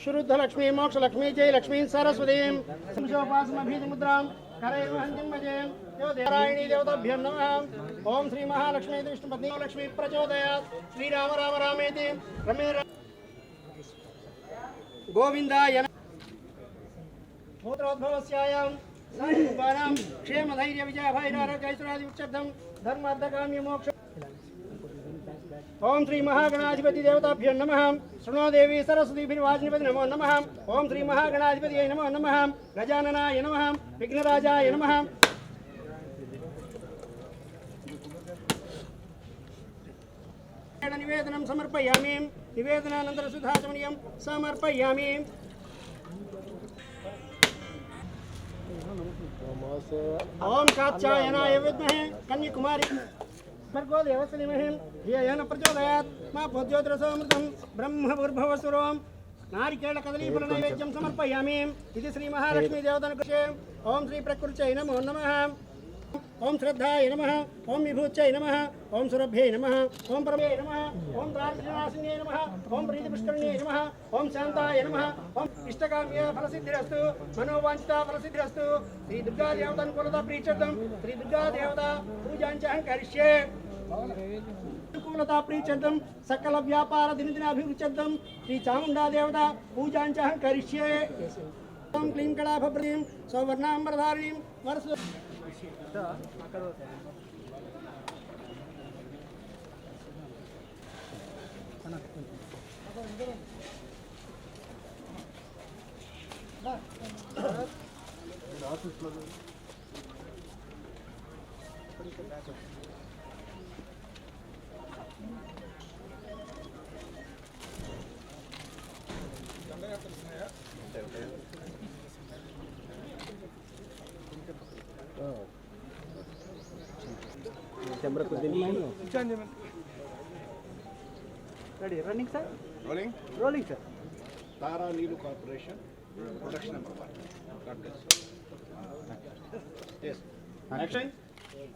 शुद्ध लक्ष्मी मोक्ष लक्ष्मी जय लक्ष्मी सरस्वती संशोपासमभीति मुद्रां करैर्वहन्तीं भजे देवनारायणी देवताभ्यो नमः। ओम श्री महालक्ष्मी विष्णुपत्नी लक्ष्मी प्रचोदयात् श्रीराम राम रामेति रमे गोविन्दाय पुत्रोद्भवस्यायां सायुपानां क्षेम धैर्य विजय भैरारोग्यैश्वर्यादि उच्चर्थं धर्मार्थकाम्य मोक्ष। ओम श्री महागणाधिपति देवताभ्यो नमः। शृणो देवी सरस्वतीभिर्वाजिनीपति नमो नमः। ओम श्री महागणाधिपति नमो नमः। गजाननाय नमः। विघ्नराजाय नमः। निवेदनं समर्पयामि। निवेदनानन्तरं सुधाचमनीयं समर्पयामि। ओम कात्यायनाय विद्महे कन्याकुमारी भर्गो देवस्य धीमहि धियो न प्रचोदयात् मा भूज्योतिरसोऽमृतं ब्रह्मभूर्भुवस्वरों नारिकेलकदलीफलनैवेद्यं समर्पयामि। इति श्री महालक्ष्मी देवतानुकृते ओम श्री प्रकृत्यै नमो नमः। ओम श्रद्धाय नमः। ओम विभूत्यै नमः। ओम सुरभ्यै नमः। ओम परमे नमः। ओम दारिद्र्यनाशिन्यै नमः। ओम प्रीतिपुष्करिण्यै नमः। ओम शान्ताय नमः। ओम इष्टकाम्य फलसिद्धिरस्तु मनोवाञ्छिता फलसिद्धिरस्तु। श्री दुर्गा देवतानुकूलता प्रीत्यर्थं श्री दुर्गा देवता पूजाञ्च करिष्ये। अनुकूलता प्रीत्यर्थं सकल व्यापार दिनदिनाभिवृद्ध्यर्थं श्री चामुण्डा देवता पूजाञ्च करिष्ये। ओम क्लीं कलाभप्रतीं सौवर्णाम्बरधारिणीं वर्ष ready running sir rolling sir Tara Neelu Corporation production number 1 God bless yes action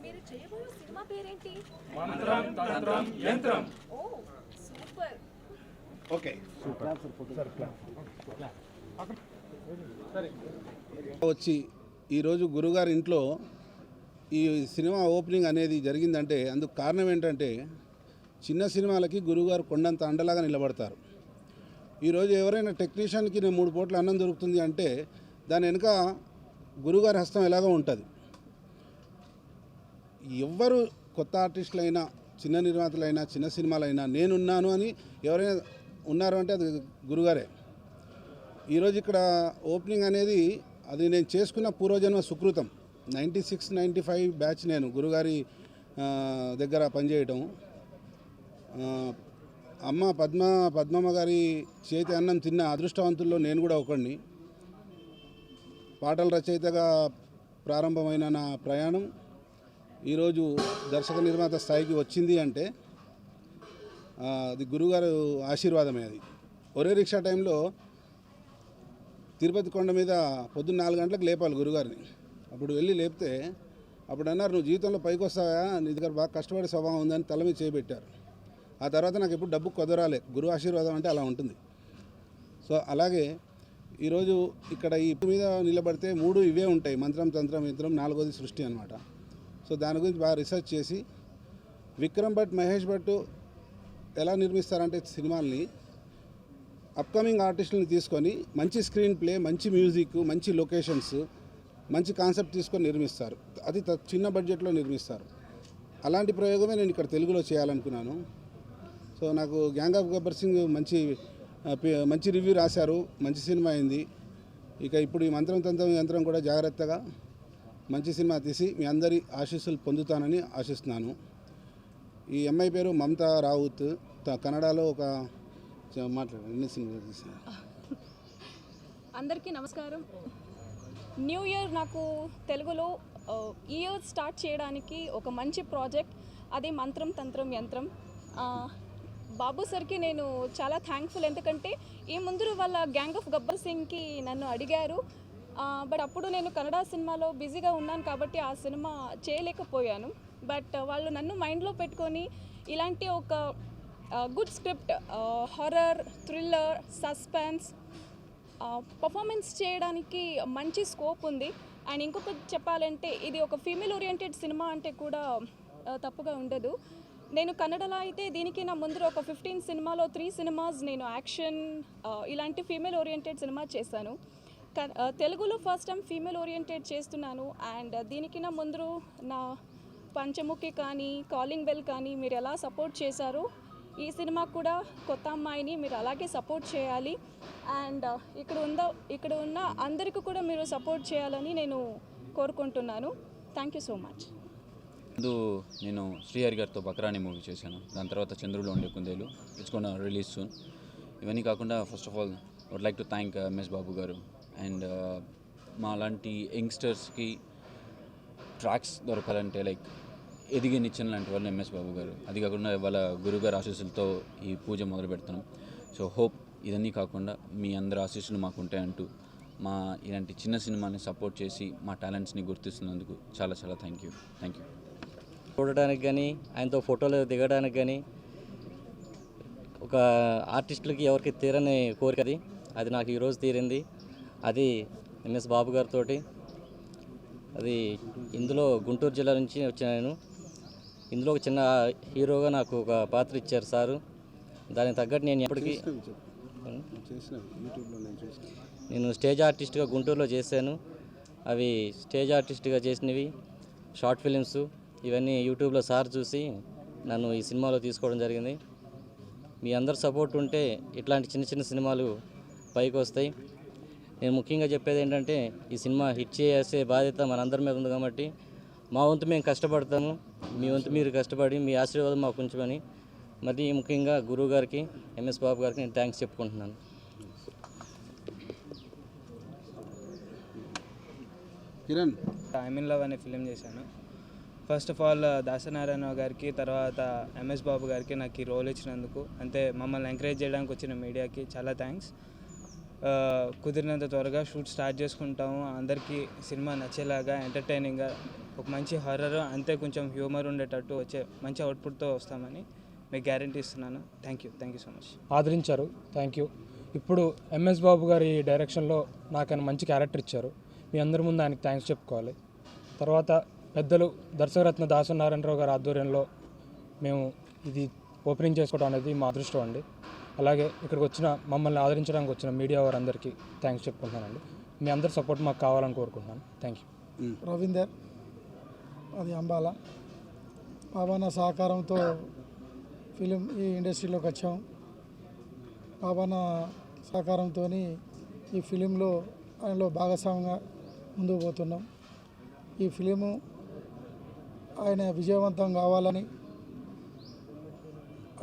మీరు చేయబోయే సినిమా పేరేంటి మంత్రం తంత్రం యంత్రం ఓ సూపర్ ఓకే సూపర్ వచ్చి ఈరోజు గురుగారి ఇంట్లో ఈ సినిమా ఓపెనింగ్ అనేది జరిగిందంటే అందుకు కారణం ఏంటంటే చిన్న సినిమాలకి గురుగారు కొండంత అండలాగా నిలబడతారు. ఈరోజు ఎవరైనా టెక్నీషియన్కి నేను 3 పూట్ల అన్నం దొరుకుతుంది అంటే దాని వెనుక గురుగారి హస్తం ఎలాగో ఉంటుంది. ఎవ్వరు కొత్త ఆర్టిస్టులైనా చిన్న నిర్మాతలైనా చిన్న సినిమాలైనా నేనున్నాను అని ఎవరైనా ఉన్నారు అంటే అది గురుగారే. ఈరోజు ఇక్కడ ఓపెనింగ్ అనేది అది నేను చేసుకున్న పూర్వజన్మ సుకృతం. 96-95 బ్యాచ్ నేను గురుగారి దగ్గర పనిచేయటం. అమ్మ పద్మమ్మ గారి చేతి అన్నం తిన్న అదృష్టవంతుల్లో నేను కూడా ఒకడిని. పాటల రచయితగా ప్రారంభమైన నా ప్రయాణం ఈరోజు దర్శక నిర్మాత స్థాయికి వచ్చింది అంటే అది గురుగారు ఆశీర్వాదమే. అది ఒరే రిక్షా టైంలో తిరుపతి కొండ మీద పొద్దున్న 4 గంటలకు లేపాలి గురుగారిని. అప్పుడు వెళ్ళి లేపితే అప్పుడు అన్నారు, నువ్వు జీవితంలో పైకి వస్తావా, నీ దగ్గర బాగా కష్టపడే స్వభావం ఉందని తల మీద చేయబెట్టారు. ఆ తర్వాత నాకు ఎప్పుడు డబ్బు కుదరాలే. గురువు ఆశీర్వాదం అంటే అలా ఉంటుంది. సో అలాగే ఈరోజు ఇక్కడ ఈ మీద నిలబడితే 3 ఇవే ఉంటాయి, మంత్రం తంత్రం యంత్రం, 4వది సృష్టి అనమాట. సో దాని గురించి బాగా రీసెర్చ్ చేసి విక్రమ్ భట్ మహేష్ భట్ ఎలా నిర్మిస్తారంటే సినిమాల్ని అప్కమింగ్ ఆర్టిస్టులని తీసుకొని మంచి స్క్రీన్ ప్లే, మంచి మ్యూజిక్, మంచి లొకేషన్స్, మంచి కాన్సెప్ట్ తీసుకొని నిర్మిస్తారు. అది చిన్న బడ్జెట్లో నిర్మిస్తారు. అలాంటి ప్రయోగమే నేను ఇక్కడ తెలుగులో చేయాలనుకున్నాను. సో నాకు గ్యాంగ్ ఆఫ్ గబ్బర్ సింగ్ మంచి రివ్యూ రాశారు, మంచి సినిమా అయింది. ఇక ఇప్పుడు ఈ మంత్రం తంత్రం యంత్రం కూడా జాగ్రత్తగా మంచి సినిమా తీసి మీ అందరి ఆశీస్సులు పొందుతానని ఆశిస్తున్నాను. ఈ అమ్మాయి పేరు మమతా రావుత్. కన్నడలో ఒక మాట్లాడండి సినిమా తీసాను. అందరికీ నమస్కారం. న్యూ ఇయర్ నాకు తెలుగులో ఇయర్ స్టార్ట్ చేయడానికి ఒక మంచి ప్రాజెక్ట్, అది మంత్రం తంత్రం యంత్రం. బాబు సార్కి నేను చాలా థ్యాంక్ఫుల్, ఎందుకంటే ఈ ముందు వాళ్ళ గ్యాంగ్ ఆఫ్ గబ్బర్ సింగ్కి నన్ను అడిగారు. బట్ అప్పుడు నేను కన్నడ సినిమాలో బిజీగా ఉన్నాను కాబట్టి ఆ సినిమా చేయలేకపోయాను. బట్ వాళ్ళు నన్ను మైండ్లో పెట్టుకొని ఇలాంటి ఒక good script, horror, thriller, suspense, performance చేయడానికి మంచి స్కోప్ ఉంది. అండ్ ఇంకొకటి చెప్పాలంటే ఇది ఒక ఫీమేల్ ఓరియంటెడ్ సినిమా అంటే కూడా తప్పుగా ఉండదు. నేను కన్నడలో అయితే దీనికి నా ముందు ఒక 15 సినిమాలో 3 సినిమాస్ నేను యాక్షన్ ఇలాంటి ఫీమేల్ ఓరియంటెడ్ సినిమా చేశాను. తెలుగులో ఫస్ట్ టైం ఫీమేల్ ఓరియంటెడ్ చేస్తున్నాను. అండ్ దీనికి నా ముందు నా పంచముఖి కానీ కాలింగ్ బెల్ కానీ మీరు ఎలా సపోర్ట్ చేశారో ఈ సినిమా కూడా కొత్త అమ్మాయిని మీరు అలాగే సపోర్ట్ చేయాలి. అండ్ ఇక్కడ ఉన్న అందరికీ కూడా మీరు సపోర్ట్ చేయాలని నేను కోరుకుంటున్నాను. Thank you so much. ముందు నేను శ్రీహరి గారితో బక్రాని మూవీ చేశాను. దాని తర్వాత చంద్రులో ఉండే కుందేలు, ఇట్స్ గోనా రిలీజ్ సూన్. ఇవన్నీ కాకుండా first of all would like to thank MS Babu garu. And మా లాంటి యంగ్స్టర్స్కి ట్రాక్స్ దొరకాలంటే లైక్ ఎదిగే నిచ్చెన లాంటి వాళ్ళు ఎంఎస్ బాబు గారు. అది కాకుండా వాళ్ళ గురుగారు ఆశీస్సులతో ఈ పూజ మొదలు పెడుతున్నాం. సో హోప్ ఇదన్నీ కాకుండా మీ అందరి ఆశీస్సులు మాకు ఉంటాయంటూ మా ఇలాంటి చిన్న సినిమాని సపోర్ట్ చేసి మా టాలెంట్స్ని గుర్తిస్తున్నందుకు చాలా చాలా థ్యాంక్ యూ. చూడడానికి కానీ ఆయనతో ఫోటోలు దిగడానికి కానీ ఒక ఆర్టిస్టులకి ఎవరికి తీరని కోరిక అది నాకు ఈరోజు తీరింది. అది ఎంఎస్ బాబు గారితో. అది ఇందులో గుంటూరు జిల్లా నుంచి వచ్చాను. ఇందులో ఒక చిన్న హీరోగా నాకు ఒక పాత్ర ఇచ్చారు సారు. దానికి తగ్గట్టు నేను ఎప్పటికీ నేను స్టేజ్ ఆర్టిస్ట్గా గుంటూరులో చేశాను. అవి స్టేజ్ ఆర్టిస్ట్గా చేసినవి షార్ట్ ఫిలిమ్స్ ఇవన్నీ యూట్యూబ్లో సార్ చూసి నన్ను ఈ సినిమాలో తీసుకోవడం జరిగింది. మీ అందరు సపోర్ట్ ఉంటే ఇట్లాంటి చిన్న చిన్న సినిమాలు పైకి వస్తాయి. నేను ముఖ్యంగా చెప్పేది ఏంటంటే ఈ సినిమా హిట్ చేసే బాధ్యత మనందరి మీద ఉంది కాబట్టి మా వంతు మేము కష్టపడతాము. మీ వంతు మీరు కష్టపడి మీ ఆశీర్వాదం మాకు ఉంచమని మరి ముఖ్యంగా గురువు గారికి ఎంఎస్ బాబు గారికి నేను థ్యాంక్స్ చెప్పుకుంటున్నాను. కిరణ్, ఐఎమ్ ఇన్ లవ్ అనే ఫిలిం చేశాను. ఫస్ట్ ఆఫ్ ఆల్ దాసనారాయణ గారికి, తర్వాత ఎంఎస్ బాబు గారికి నాకు ఈ రోల్ ఇచ్చినందుకు, అంటే మమ్మల్ని ఎంకరేజ్ చేయడానికి వచ్చిన మీడియాకి చాలా థ్యాంక్స్. కుదిరినంత త్వరగా షూట్ స్టార్ట్ చేసుకుంటాము. అందరికీ సినిమా నచ్చేలాగా ఎంటర్టైనింగ్గా ఒక మంచి హారర్ అంతే కొంచెం హ్యూమర్ ఉండేటట్టు వచ్చే మంచి అవుట్పుట్తో వస్తామని మీకు గ్యారంటీ ఇస్తున్నాను. Thank you so much. ఆదరించారు, థ్యాంక్ యూ. ఇప్పుడు ఎంఎస్ బాబు గారి డైరెక్షన్లో నాకు ఆయన మంచి క్యారెక్టర్ ఇచ్చారు. మీ అందరి ముందు ఆయనకి థ్యాంక్స్ చెప్పుకోవాలి. తర్వాత పెద్దలు దర్శకరత్న దాసనారాయణరావు గారి ఆధ్వర్యంలో మేము ఇది ఓపెనింగ్ చేసుకోవడం అనేది మా అదృష్టం అండి. అలాగే ఇక్కడికి వచ్చిన మమ్మల్ని ఆదరించడానికి వచ్చిన మీడియా వారందరికీ థ్యాంక్స్ చెప్పుకుంటున్నానండి. మీ అందరి సపోర్ట్ మాకు కావాలని కోరుకుంటున్నాను. Thank you. రవీందర్, అది అంబాల. బాబాన సహకారంతో ఫిలిం ఈ ఇండస్ట్రీలోకి వచ్చాం. బాబాన సహకారంతో ఈ ఫిలింలో ఆయనలో భాగస్వామ్యంగా ముందుకు పోతున్నాం. ఈ ఫిలిము ఆయన విజయవంతం కావాలని,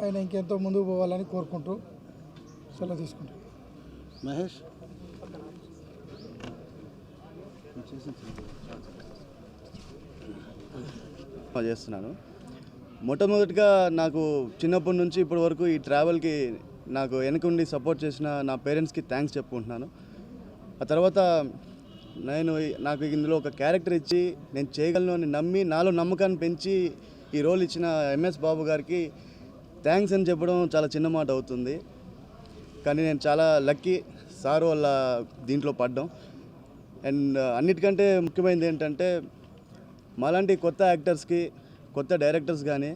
ఆయన ఇంకెంతో ముందుకు పోవాలని కోరుకుంటూ సెలవు తీసుకుంటాం. మహేష్, చేస్తున్నాను. మొట్టమొదటిగా నాకు చిన్నప్పటి నుంచి ఇప్పటి వరకు ఈ ట్రావెల్కి నాకు వెనకుండి సపోర్ట్ చేసిన నా పేరెంట్స్కి థ్యాంక్స్ చెప్పుకుంటున్నాను. ఆ తర్వాత నాకు ఇందులో ఒక క్యారెక్టర్ ఇచ్చి నేను చేయగలను అని నమ్మి నాలో నమ్మకాన్ని పెంచి ఈ రోల్ ఇచ్చిన ఎంఎస్ బాబు గారికి థ్యాంక్స్ అని చెప్పడం చాలా చిన్న మాట అవుతుంది. కానీ నేను చాలా లక్కీ సార్ వల్ల దీంట్లో పడ్డాం. అండ్ అన్నిటికంటే ముఖ్యమైనది ఏంటంటే మాలాంటి కొత్త యాక్టర్స్కి, కొత్త డైరెక్టర్స్ కానీ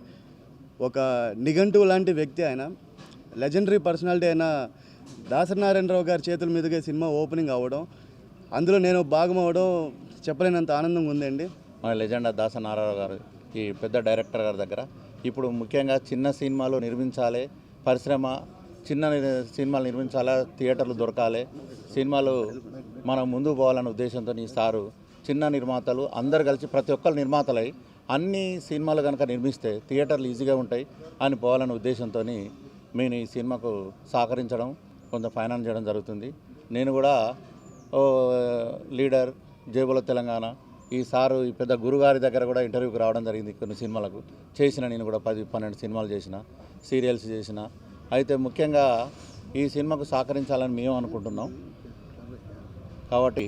ఒక నిఘంటువు లాంటి వ్యక్తి, ఆయన లెజెండరీ పర్సనాలిటీ అయిన దాసనారాయణరావు గారి చేతుల మీదుగా సినిమా ఓపెనింగ్ అవ్వడం, అందులో నేను భాగం అవ్వడం చెప్పలేనంత ఆనందంగా ఉందండి. మన లెజెండ్ దాసనారాయణరావు గారు ఈ పెద్ద డైరెక్టర్ గారి దగ్గర ఇప్పుడు ముఖ్యంగా చిన్న సినిమాలు నిర్మించాలి, పరిశ్రమ చిన్న సినిమాలు నిర్మించాలి, థియేటర్లు దొరకాలి, సినిమాలు మనం ముందుకు పోవాలనే ఉద్దేశంతో ఈ సారు చిన్న నిర్మాతలు అందరు కలిసి ప్రతి ఒక్కరు నిర్మాతలై అన్ని సినిమాలు కనుక నిర్మిస్తే థియేటర్లు ఈజీగా ఉంటాయి అని పోవాలనే ఉద్దేశంతో నేను ఈ సినిమాకు సహకరించడం, కొంత ఫైనాన్స్ చేయడం జరుగుతుంది. నేను కూడా లీడర్, జేబుల తెలంగాణ, ఈ సారు ఈ పెద్ద గురుగారి దగ్గర కూడా ఇంటర్వ్యూకి రావడం జరిగింది. కొన్ని సినిమాలకు చేసిన, నేను కూడా 10-12 సినిమాలు చేసిన, సీరియల్స్ చేసిన. అయితే ముఖ్యంగా ఈ సినిమాకు సహకరించాలని మేము అనుకుంటున్నాం. కాబట్టి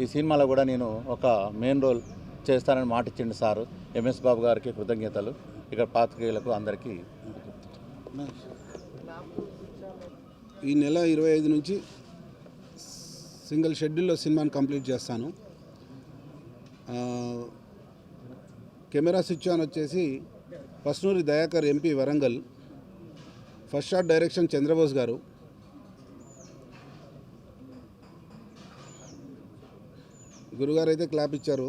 ఈ సినిమాలో కూడా నేను ఒక మెయిన్ రోల్ చేస్తానని మాట ఇచ్చిండు సారు. ఎంఎస్ బాబు గారికి కృతజ్ఞతలు. ఇక్కడ పాత్రికేయులకు అందరికీ ఈ నెల 25 నుంచి సింగిల్ షెడ్యూల్లో సినిమాని కంప్లీట్ చేస్తాను. కెమెరా స్విచ్ ఆన్ వచ్చేసి Pasnoori Dayakar MP Warangal. First shot direction Chandrabose గారు. గురుగారు అయితే క్లాప్ ఇచ్చారు.